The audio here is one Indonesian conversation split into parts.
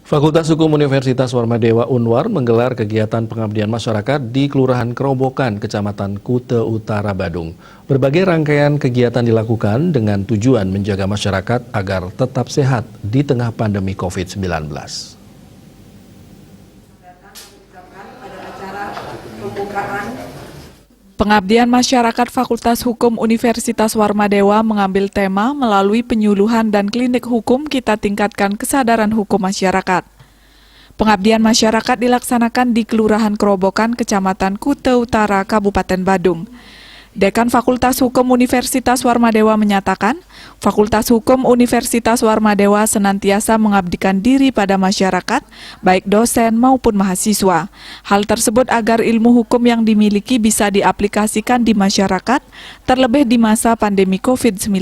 Fakultas Hukum Universitas Warmadewa Unwar menggelar kegiatan pengabdian masyarakat di Kelurahan Kerobokan, Kecamatan Kute Utara, Badung. Berbagai rangkaian kegiatan dilakukan dengan tujuan menjaga masyarakat agar tetap sehat di tengah pandemi COVID-19. Pengabdian Masyarakat Fakultas Hukum Universitas Warmadewa mengambil tema melalui penyuluhan dan klinik hukum kita tingkatkan kesadaran hukum masyarakat. Pengabdian masyarakat dilaksanakan di Kelurahan Kerobokan, Kecamatan Kute Utara, Kabupaten Badung. Dekan Fakultas Hukum Universitas Warmadewa menyatakan, Fakultas Hukum Universitas Warmadewa senantiasa mengabdikan diri pada masyarakat, baik dosen maupun mahasiswa. Hal tersebut agar ilmu hukum yang dimiliki bisa diaplikasikan di masyarakat, terlebih di masa pandemi COVID-19.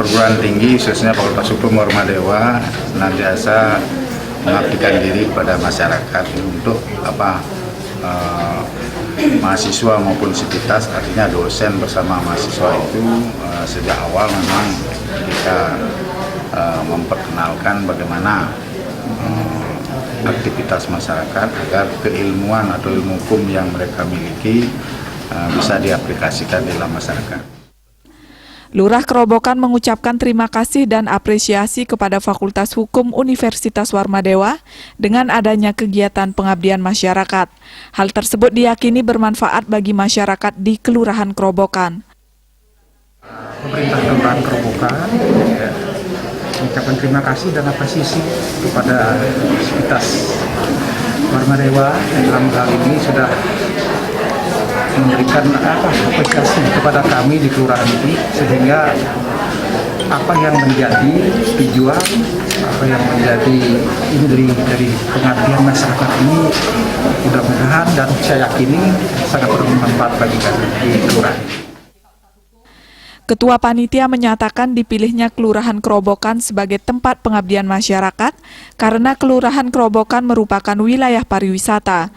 Perguruan tinggi, khususnya Fakultas Hukum Warmadewa, senantiasa mengabdikan diri kepada masyarakat untuk mahasiswa maupun sivitas, artinya dosen bersama mahasiswa itu sejak awal memang kita memperkenalkan bagaimana aktivitas masyarakat agar keilmuan atau ilmu hukum yang mereka miliki bisa diaplikasikan di dalam masyarakat. Lurah Kerobokan mengucapkan terima kasih dan apresiasi kepada Fakultas Hukum Universitas Warmadewa dengan adanya kegiatan pengabdian masyarakat. Hal tersebut diyakini bermanfaat bagi masyarakat di Kelurahan Kerobokan. Pemerintah Kelurahan Kerobokan mengucapkan terima kasih dan apresiasi kepada Universitas Warmadewa yang dalam hal ini sudah memberikan apresiasi kepada kami di kelurahan ini, sehingga apa yang menjadi tujuan, apa yang menjadi indri dari pengabdian masyarakat ini mudah-mudahan dan saya yakini sangat bermanfaat bagi kami di kelurahan. Ketua Panitia menyatakan dipilihnya Kelurahan Kerobokan sebagai tempat pengabdian masyarakat karena Kelurahan Kerobokan merupakan wilayah pariwisata.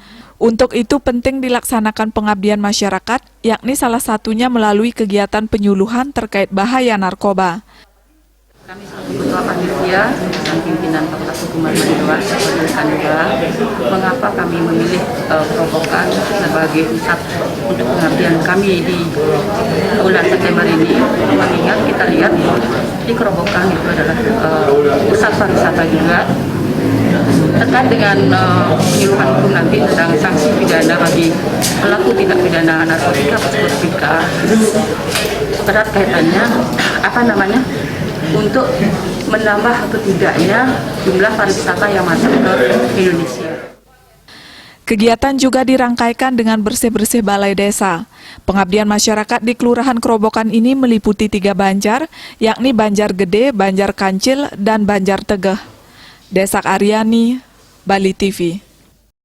Untuk itu penting dilaksanakan pengabdian masyarakat, yakni salah satunya melalui kegiatan penyuluhan terkait bahaya narkoba. Kami selaku Ketua Panitia dan pimpinan Fakultas Hukum Warmadewa sampaikan juga mengapa kami memilih Kerobokan sebagai pusat untuk pengabdian kami di bulan September ini. Mengingat kita lihat di Kerobokan itu adalah pusat pariwisata juga. Terkait dengan penyuluhan hukum nanti tentang sanksi pidana bagi pelaku tindak pidana narkotika atau narkotika, erat kaitannya untuk menambah atau tidaknya jumlah pariwisata yang masuk ke Indonesia. Kegiatan juga dirangkaikan dengan bersih-bersih balai desa. Pengabdian masyarakat di Kelurahan Kerobokan ini meliputi 3 banjar, yakni Banjar Gede, Banjar Kancil, dan Banjar Tegeh. Desak Aryani, Bali TV.